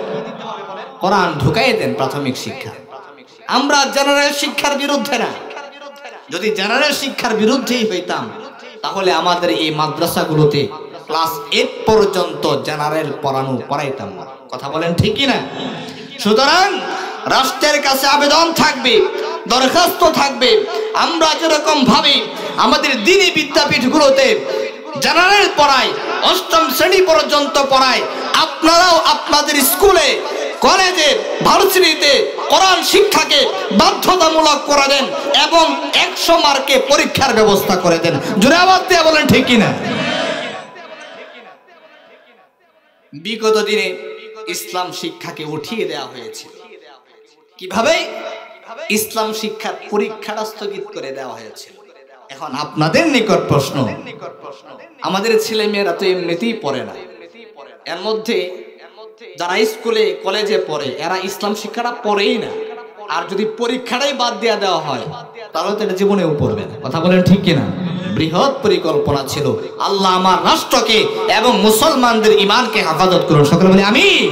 কোরআন ঢুকায় দেন প্রাথমিক শিক্ষা। আমরা জেনারেল শিক্ষার বিরুদ্ধে না, যদি জেনারেল শিক্ষার বিরুদ্ধেই হইতাম, তাহলে আমাদের এই মাদ্রাসাগুলোতে ক্লাস 8 পর্যন্ত জেনারেল পড়াইতাম না। কথা বলেন ঠিক কি না? সুতরাং রাষ্ট্রের কাছে আবেদন থাকবে, দরখাস্ত থাকবে, আমরা যেরকম ভাবে আমাদের দ্বীনি বিদ্যাপীঠগুলোতে জেনারেল পড়াই, 8ম শ্রেণী পর্যন্ত পড়াই, আপনারাও আপনাদের স্কুলে, কলেজে, ভার্সিটিতে কোরআন শিক্ষাকে বাধ্যতামূলক করে দেন এবং 100 মার্কে পরীক্ষার ব্যবস্থা করে দেন। জোরে আওয়াজ দিয়ে বলেন ঠিক কিনা? বিগত দিনে ইসলাম শিক্ষাকে উঠিয়ে দেওয়া হয়েছে। কিভাবে? ইসলাম শিক্ষার পরীক্ষাটা স্থগিত করে দেওয়া হয়েছে। এখন আপনাদের নিকট প্রশ্ন, আমাদের ছেলে মেয়েরা তো এমনিতেই পড়ে না, এর মধ্যে যারা স্কুলে কলেজে পড়ে এরা ইসলাম শিক্ষাটা পড়েই না, আর যদি পরীক্ষাটাই বাদ দিয়ে দেওয়া হয় তাহলে তো এটা জীবনেও পড়বে না। কথা বলেন ঠিক কিনা? বৃহৎ পরিকল্পনা ছিল। আল্লাহ আমার রাষ্ট্রকে এবং মুসলমানদের ঈমানকে হেফাজত করুন, সকলে বলি আমিন।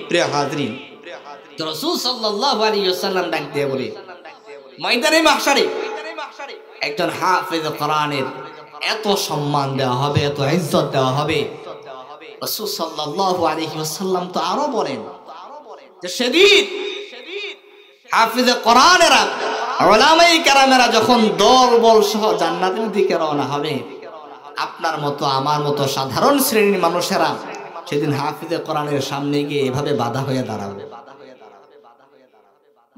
প্রিয় হাজরিন, রাসূল সাল্লাল্লাহু আলাইহি ওয়াসাল্লাম ডাক দিয়ে বলে, ময়দানে মাহশারে একজন হাফেজ কোরআনের এত সম্মান দেওয়া হবে, এত ইজ্জত দেওয়া হবে। রাসূল সাল্লাল্লাহু আলাইহি ওয়াসাল্লাম তো আরো বলেন যে সেদিন হাফেজে কোরআনেরা, উলামায়ে কেরামেরা যখন দলবল সহ জান্নাতের দিকে রওনা হবে, আপনার মতো আমার মতো সাধারণ শ্রেণীর মানুষেরা সেদিন হাফেজে কোরআনের সামনে গিয়ে এভাবে বাধা হয়ে দাঁড়াবে,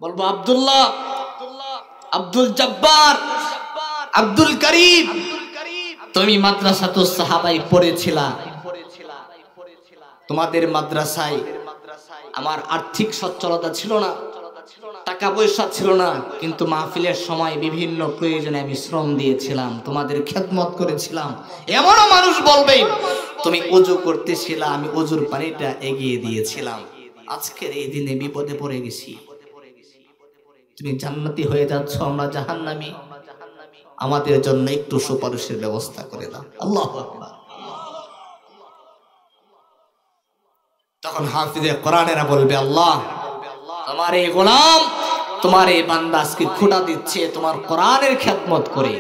বলবো আব্দুল্লাহ, আব্দুল জব্বার, আব্দুল করিম, তুমি মাদ্রাসাতুস সাহাবায় পড়েছিলা, তোমাদের মাদ্রাসায় আমার আর্থিক সচ্ছলতা ছিল না, টাকা পয়সা ছিল না, কিন্তু মাহফিলের সময় বিভিন্ন প্রয়োজনে আমি শ্রম দিয়েছিলাম, তোমাদের খেদমত করেছিলাম। এমনও মানুষ বলবে তুমি ওযু করতেছিলা, আমি ওযুর পানিটা এগিয়ে দিয়েছিলাম। আজকের এই দিনে বিপদে পড়ে গেছি, তুমি জান্নাতি হয়ে যাচ্ছ, আমরা জাহান্নামী, আমাদের জন্য একটু সুপারিশের ব্যবস্থা করে দাও। আল্লাহু আকবার। তখন হাফিজে কোরআনেরা বলবে, আল্লাহ তোমার এই গোলাম, তোমার এই বান্দা আজকে খোঁটা দিচ্ছে তোমার কোরআনের খেদমত করে,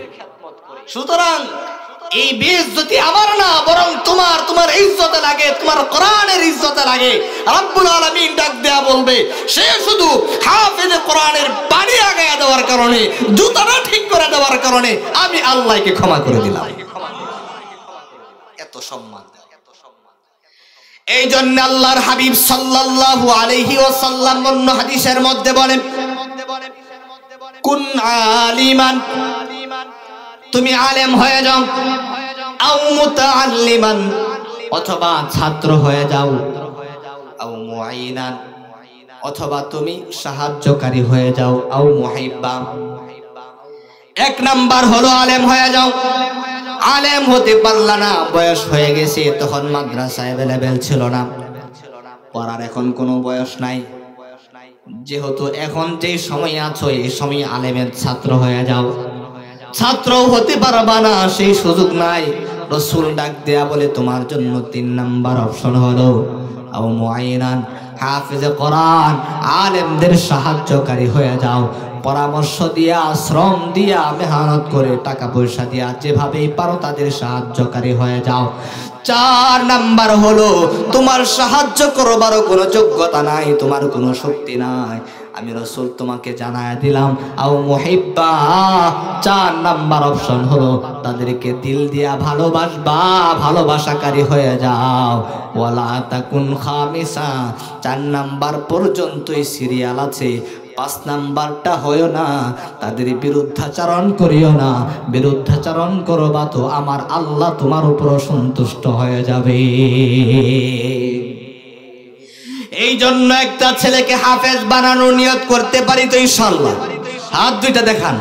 সুতরাং এই বেইজ্জতি আমার না, বরং তোমার ইজ্জতে লাগে, তোমার কোরআনের ইজ্জতে লাগে। রব্বুল আলামিন ডাক দেয়া বলবে, সে শুধু হাফেজে কোরআনের পানি আগায়া দেওয়ার কারণে, জুতাটা ঠিক করে দেওয়ার কারণে আমি আল্লাহকে ক্ষমা করে দিলাম। এত সম্মান। এই জন্য আল্লাহর হাবিব সাল্লাল্লাহু আলাইহি ওয়াসাল্লাম অন্য হাদিসের মধ্যে বলেন, কুন আলিমান, তুমি আলেম হয়ে যাও, আও মুতাআল্লিমান, অথবা ছাত্র হয়ে যাও, আও মুআইনান, অথবা তুমি সাহায্যকারী হয়ে যাও, আও মুহিব্বা। এক নাম্বার হলো আলেম হয়ে যাও। আলেম হতে পারলা না, বয়স হয়ে গেছে, তখন মাদ্রাসা অ্যাভেলেবেল ছিল না, পড়ার এখন কোনো বয়স নাই, যেহেতু এখন যে সময় আছো এই সময় আলেমের ছাত্র হয়ে যাও। ছাত্র হতে পারবা না, সেই সুযোগ নাই। রাসূল ডাক দেয়া বলে, তোমার জন্য 3 নাম্বার অপশন হলো আও মুআইনান, হাফেজে কোরআন, আলেমদের সাহায্যকারী হয়ে যাও। পরামর্শ দিয়া, শ্রম দিয়া, মেহনত করে, টাকা পয়সা দিয়া, যেভাবেই পারো তাদের সাহায্যকারী হয়ে যাও। 4 নাম্বার হলো তোমার সাহায্য করবারও কোনো যোগ্যতা নাই, তোমার কোনো শক্তি নাই, আমি রাসূল তোমাকে জানায়া দিলাম আও মুহিব্বা। 4 নাম্বার অপশন হলো তাদেরকে দিল দিয়া ভালোবাসবা, ভালোবাসাকারী হয়ে যাও। ওয়ালা তাকুন খামিসা, 4 নাম্বার পর্যন্তই সিরিয়াল আছে, 5 নাম্বারটা হয় না, তাদের বিরুদ্ধাচরণ করিও না। বিরুদ্ধাচরণ করবা তো আমার আল্লাহ তোমার উপর সন্তুষ্ট হয়ে যাবে। এই জন্য একটা ছেলেকে হাফেজ বানানোর নিয়ত করতে পারি তো ইনশাআল্লাহ? হাত দুইটা দেখান।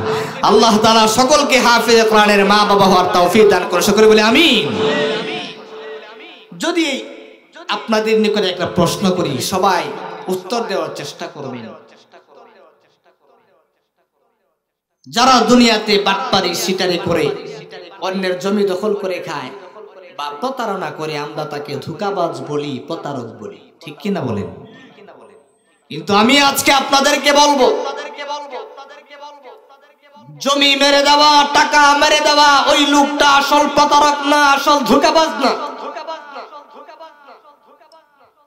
আল্লাহ তাআলা সকলকে হাফেজ কোরআনের মা বাবা হওয়ার তৌফিক দান করে, সকলে বলে আমিন। যদি আপনাদের নিকটে একটা প্রশ্ন করি, সবাই উত্তর দেওয়ার চেষ্টা করবেন। যারা দুনিয়াতে বাটপারি সিটারি করে অন্যের জমি দখল করে খায় বা প্রতারণা করে, আমরা তাকে ধোঁকাবাজ বলি, প্রতারক বলি, ঠিক কিনা বলেন? কিন্তু আমি আজকে আপনাদেরকে বলবো, জমি মেরে দেওয়া, টাকা মেরে দেওয়া, ওই লোকটা আসল প্রতারক না, আসল ধোঁকাবাজ না।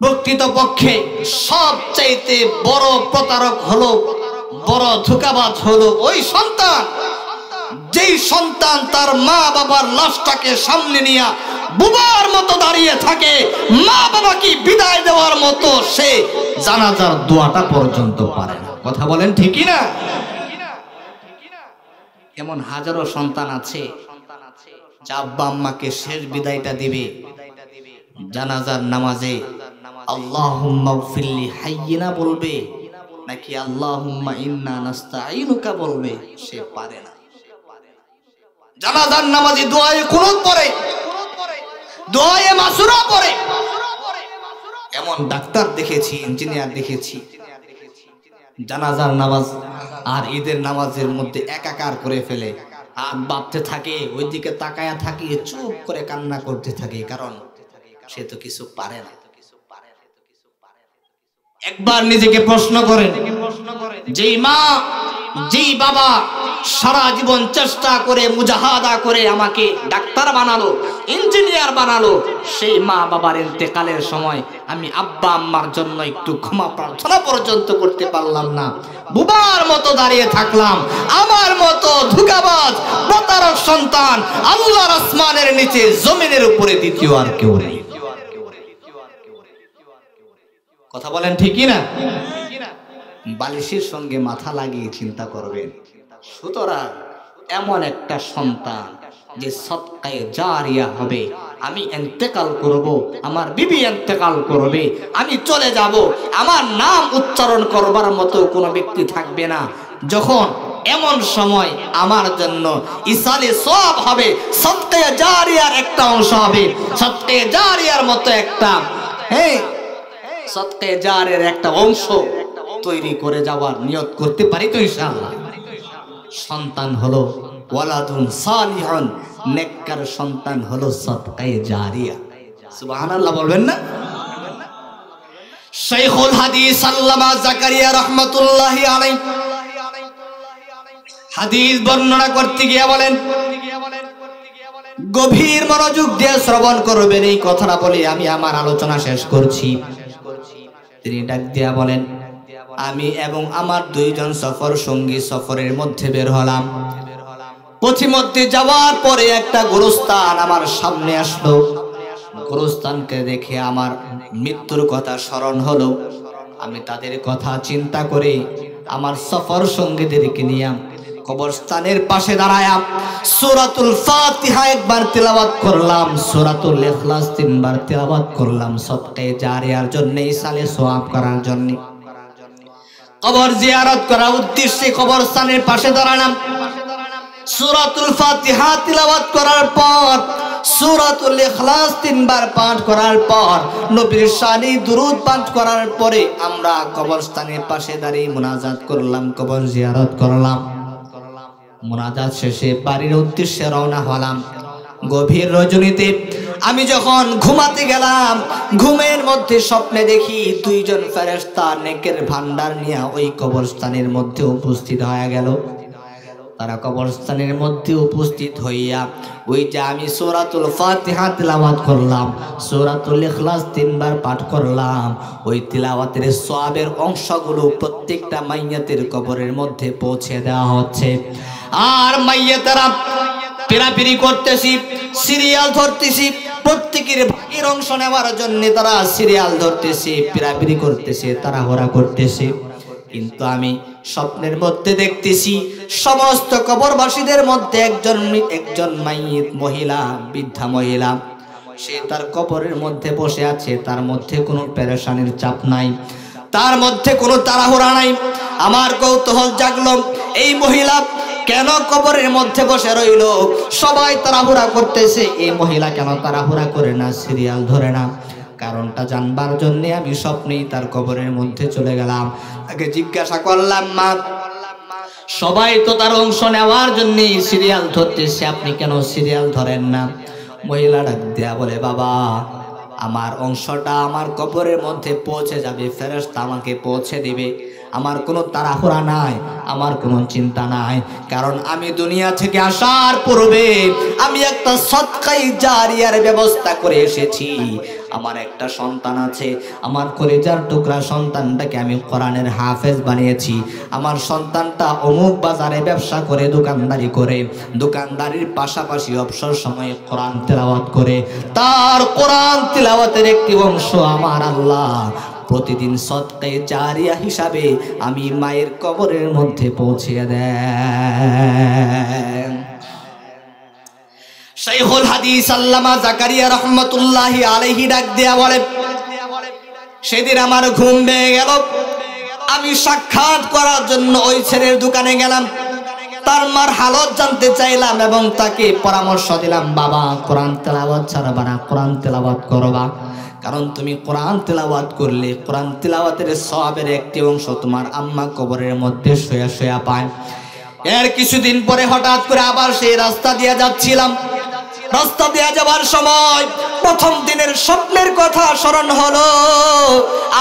প্রকৃতপক্ষে সবচাইতে বড় প্রতারক হলো, বড় ধোঁকাবাজ হলো ওই সন্তান, যেই সন্তান তার মা বাবার লাশটাকে সামনে নিয়ে বুবার মতো দাঁড়িয়ে থাকে, মা বাবাকে বিদায় দেওয়ার মতো সে জানাজার দোয়াটা পর্যন্ত পারে না। কথা বলেন ঠিক কি না? এমন হাজারো সন্তান আছে যা আব্বা আম্মাকে শেষ বিদায়টা দিবে, জানাজার নামাজে আল্লাহুম্মা গফিরলি হাইয়িনা বলবে নাকি আল্লাহুম্মা ইন্না নাস্তাঈনুকা বলবে, সে পারে না। জানাজার নামাজে দোয়ায়ে কুনুত পড়ে, দোয়ায়ে মাসুরা পড়ে। এমন ডাক্তার দেখেছি, ইঞ্জিনিয়ার দেখেছি, জানাজার নামাজ আর ঈদের নামাজের মধ্যে একাকার করে ফেলে, আর ভাবতে থাকে, ওইদিকে তাকায়া থাকে, চুপ করে কান্না করতে থাকে, কারণ সে তো কিছু পারে না। একবার নিজেকে প্রশ্ন করেন, যেই মা, যেই বাবা সারা জীবন চেষ্টা করে, মুজাহাদা করে আমাকে ডাক্তার বানালো, ইঞ্জিনিয়ার বানালো, সেই মা বাবার ইন্তেকালের সময় আমি আব্বা আম্মার জন্য একটু ক্ষমা প্রার্থনা পর্যন্ত করতে পারলাম না, বুবার মতো দাঁড়িয়ে থাকলাম। আমার মতো ধোঁকাবাজ প্রতারক সন্তান আল্লাহর আসমানের নিচে, জমিনের উপরে দ্বিতীয় আর কেউ নেই। কথা বলেন ঠিক কি না? বালিশের সঙ্গে মাথা লাগিয়ে চিন্তা করবেন। সুতরাং এমন একটা সন্তান যে সদকায়ে জারিয়া হবে, আমি ইন্তেকাল করব, আমার বিবি ইন্তেকাল করবে, আমি চলে যাব, আমার নাম উচ্চারণ করবার মতো কোনো ব্যক্তি থাকবে না। যখন এমন সময় আমার জন্য ইসালে সওয়াব হবে, সদকা জারিয়ার একটা অংশ হবে, সদকা জারিয়ার মতো একটা সদকা জারিয়ার একটা অংশ তৈরি করে যাওয়ার নিয়ত করতে পারি তো ইনশাআল্লাহ। সন্তান হলো ওয়ালাদুন সালিহুন, নেককার সন্তান হলো সদকা জারিয়া। সুবহানাল্লাহ বলবেন না? শাইখুল হাদিস আল্লামা জাকারিয়া রাহমাতুল্লাহি আলাইহি হাদিস বর্ণনা করতে গিয়ে বলেন, গভীর মনোযোগ দিয়ে শ্রবণ করবেন এই কথাটা বলে আমি আমার আলোচনা শেষ করছি। তিনি ডাক দিয়া বলেন, আমি এবং আমার দুইজন সফর সঙ্গী সফরের মধ্যে বের হলাম। পথিমধ্যে যাওয়ার পরে একটা গোরস্থান আমার সামনে আসলো। গোরস্থানকে দেখে আমার মৃত্যুর কথা স্মরণ হলো। আমি তাদের কথা চিন্তা করে আমার সফর সঙ্গীদেরকে নিয়ে কবরস্থানের পাশে দাঁড়ায়া সূরাতুল ফাতিহা একবার তেলাওয়াত করলাম, সূরাতুল ইখলাস 3 বার তেলাওয়াত করলাম, সদকা জারিয়ার জন্য, ইসালে সওয়াব করার জন্য। কবর জিয়ারত করার উদ্দেশ্যে কবরস্থানের পাশে দাঁড়ালাম। সূরাতুল ফাতিহা তেলাওয়াত করার পর, সূরাতুল ইখলাস 3 বার পাঠ করার পর, নবীর শানে দুরূদ পাঠ করার পরে আমরা কবরস্থানের পাশে দাঁড়িয়ে মুনাজাত করলাম, কবর জিয়ারত করলাম। মুনাজাত শেষে বাড়ির উদ্দেশ্যে রওনা হলাম। গভীর রজনীতে আমি যখন ঘুমাতে গেলাম, ঘুমের মধ্যে স্বপ্নে দেখি দুইজন ফেরেশতা নেকের ভান্ডার নিয়ে ওই কবরস্থানের মধ্যে উপস্থিত হয়ে গেল। তারা কবরস্থানের মধ্যে উপস্থিত হইয়া ওই যে আমি সূরাতুল ফাতিহা তেলাওয়াত করলাম, সূরাতুল ইখলাস 3 বার পাঠ করলাম, ওই তিলাওয়াতের সওয়াবের অংশগুলো প্রত্যেকটা মাইয়াতের কবরের মধ্যে পৌঁছে দেওয়া হচ্ছে। আর মাইয়াতেরা পেরাপিরি করতেছি, সিরিয়াল ধরতেছি, প্রত্যেকের ভাগের অংশ নেওয়ার জন্য তারা সিরিয়াল ধরতেছে, পেরাপিরি করতেছে, তাড়াহুড়া করতেছে। কিন্তু আমি স্বপ্নের মধ্যে দেখতেছি সমস্ত কবরবাসীদের মধ্যে একজন মাইয়িত মহিলা, বৃদ্ধা মহিলা, সে তার কবরের মধ্যে বসে আছে। তার মধ্যে কোনো পেরেশানির চাপ নাই, তার মধ্যে কোনো তাড়াহুড়া নাই। আমার কৌতূহল জাগলো, এই মহিলা কেন কবরের মধ্যে বসে রইল? সবাই তাড়াহুড়া করতেছে, এই মহিলা কেন তাড়াহুড়া করে না, সিরিয়াল ধরে না? কারণটা জানবার জন্য আমি স্বপ্নেই তার কবরের মধ্যে চলে গেলাম। তাকে জিজ্ঞাসা করলাম, মা, সবাই তো তার অংশ নেওয়ার জন্য সিরিয়াল ধরতেছে, আপনি কেন সিরিয়াল ধরেন না? মহিলা ডাক দেয়া বলে, বাবা, আমার অংশটা আমার কবরের মধ্যে পৌঁছে যাবে, ফেরেশতা আমাকে পৌঁছে দিবে, আমার কোনো তাড়াহুড়া নাই, আমার কোনো চিন্তা নাই। কারণ আমি দুনিয়া থেকে আসার পূর্বে আমি একটা সদকা জারিয়ার ব্যবস্থা করে এসেছি। আমার একটা সন্তান আছে, আমার কলিজার টুকরা সন্তানটাকে আমি কোরআনের হাফেজ বানিয়েছি। আমার সন্তানটা অমুক বাজারে ব্যবসা করে, দোকানদারি করে, দোকানদারির পাশাপাশি অবসর সময়ে কোরআন তেলাওয়াত করে। তার কোরআন তেলাওয়াতের একটি অংশ আমার আল্লাহ প্রতিদিন সদকা জারিয়া হিসাবে আমি মায়ের কবরের মধ্যে পৌঁছে দেন। শাইখুল হাদিস আল্লামা জাকারিয়া রাহমাতুল্লাহি আলাইহি ডাক দেয়া বলে, সেদিন আমার ঘুম ভেঙে গেল। আমি সাক্ষাৎ করার জন্য ওই ছেলের দোকানে গেলাম, তার মার হালত জানতে চাইলাম এবং তাকে পরামর্শ দিলাম, বাবা, কোরআন তেলাওয়াত ছাড়বা না, কোরআন তেলাওয়াত করবা। কারণ তুমি কোরআন তেলাওয়াত করলে কোরআন তেলাওয়াতের সওয়াবের একটি অংশ তোমার আম্মা কবরের মধ্যে শুয়ে শুয়ে পায়। এর কিছুদিন পরে হঠাৎ করে আবার সেই রাস্তা দিয়ে যাচ্ছিলাম। রাস্তা দিয়ে যাবার সময় প্রথম দিনের স্বপ্নের কথা স্মরণ হলো।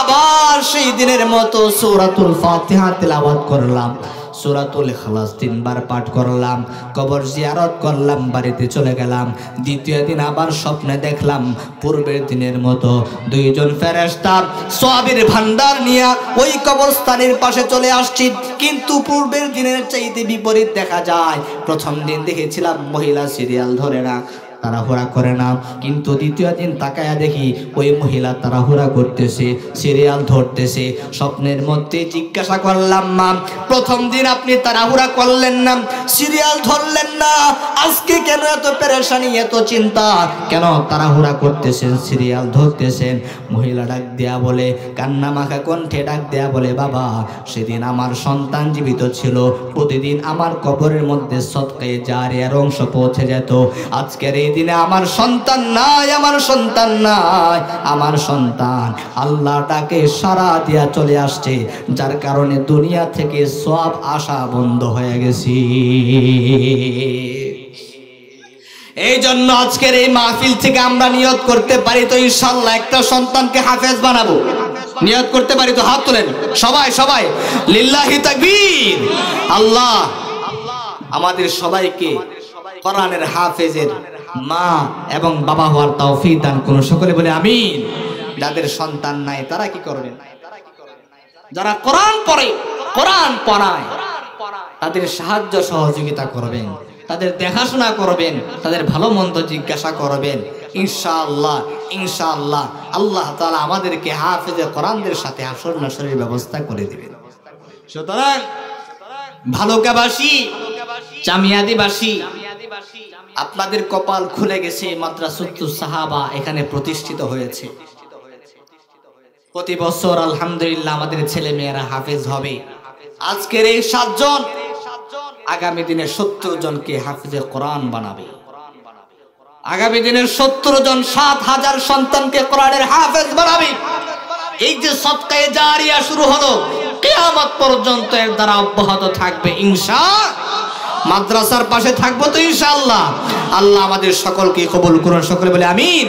আবার সেই দিনের মতো সূরাতুল ফাতিহা তেলাওয়াত করলাম, সূরাতুল ইখলাস 3 বার পাঠ করলাম, কবর জিয়ারত করলাম, বাড়িতে চলে গেলাম। দ্বিতীয় দিন আবার স্বপ্নে দেখলাম পূর্বের দিনের মতো দুইজন ফেরেশতা সওয়াবের ভান্ডার নিয়ে ওই কবরস্থানের পাশে চলে আসছে। কিন্তু পূর্বের দিনের চাইতে বিপরীত দেখা যায়। প্রথম দিন দেখেছিলাম মহিলা সিরিয়াল ধরে না, তাড়াহুড়া করে না। কিন্তু দ্বিতীয় দিন তাকায়া দেখি ওই মহিলা তাড়াহুড়া করতেছে, সিরিয়াল ধরতেছে। স্বপ্নের মধ্যে জিজ্ঞাসা করলাম, মা প্রথম দিন আপনি তাড়াহুড়া করলেন না, সিরিয়াল ধরলেন না, আজকে কেন এত পেরেশানি, এত চিন্তা, কেন তাড়াহুড়া করতেছেন, সিরিয়াল ধরতেছেন? মহিলা ডাক দেয়া বলে, কান্না মাখা কণ্ঠে ডাক দেয়া বলে, বাবা সেদিন আমার সন্তান জীবিত ছিল, প্রতিদিন আমার কবরের মধ্যে সদকায়ে জারিয়ার অংশ পৌঁছে যেত। আজকের এই দিনে আমার সন্তান নাই, আমার সন্তান নাই, আমার সন্তান আল্লাহটাকে সারা দিয়া চলে আসছে, যার কারণে দুনিয়া থেকে সওয়াব আসা বন্ধ হয়ে গেছে। এই জন্য আজকের এই মাহফিল থেকে আমরা নিয়ত করতে পারি তো ইনশাআল্লাহ একটা সন্তানকে হাফেজ বানাবো। নিয়ত করতে পারি তো? হাত তোলেন সবাই, সবাই লিল্লাহি তাকবীর। আল্লাহ আমাদের সবাইকে কোরআনের হাফেজের মা এবং বাবা হওয়ার তৌফিক দান করুন। সকলে বলে আমিন। যাদের সন্তান নাই তারা কি করবেন? যারা কোরআন পড়ে, কোরআন পড়ায়, তাদের সাহায্য সহযোগিতা করবেন, তাদের দেখাশোনা করবেন, তাদের ভালো মন্দ জিজ্ঞাসা করবেন। ইনশাআল্লাহ ইনশাআল্লাহ আল্লাহ তাআলা আমাদেরকে হাফেজে কোরআনদের সাথে হাসর নাসরের ব্যবস্থা করে দিবেন। সুতরাং ভালুকাবাসী, জামিয়াদিবাসী, আপনাদের কপাল খুলে গেছে। মাদ্রাসাতুস সাহাবা এখানে প্রতিষ্ঠিত হয়েছে। প্রতি বছর আলহামদুলিল্লাহ আমাদের ছেলে মেয়েরা হাফেজ হবে। আজকের এই 7 জন আগামী দিনে 70 জনকে হাফেজে কোরআন বানাবে। আগামী দিনের 70 জন 7000 সন্তানকে কোরআনের হাফেজ বানাবে। এই যে সদকায়ে জারিয়া শুরু হলো, কিয়ামত পর্যন্ত এর দ্বারা অব্যাহত থাকবে ইনশাআল্লাহ। মাদ্রাসার পাশে থাকবো তো ইনশাআল্লাহ। আল্লাহ আমাদের সকলকে কবুল করুন। সকলে বলে আমিন।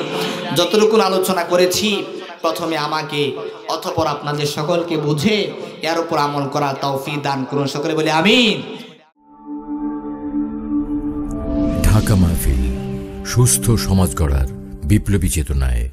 যতটুকু আলোচনা করেছি প্রথমে আমাকে, অতঃপর আপনাদের সকলকে বুঝে এর উপর আমল করার তৌফিক দান করুন। সকলে বলে আমিন। ঢাকা মাহফিল সুস্থ সমাজ গড়ার বিপ্লবী চেতনায়।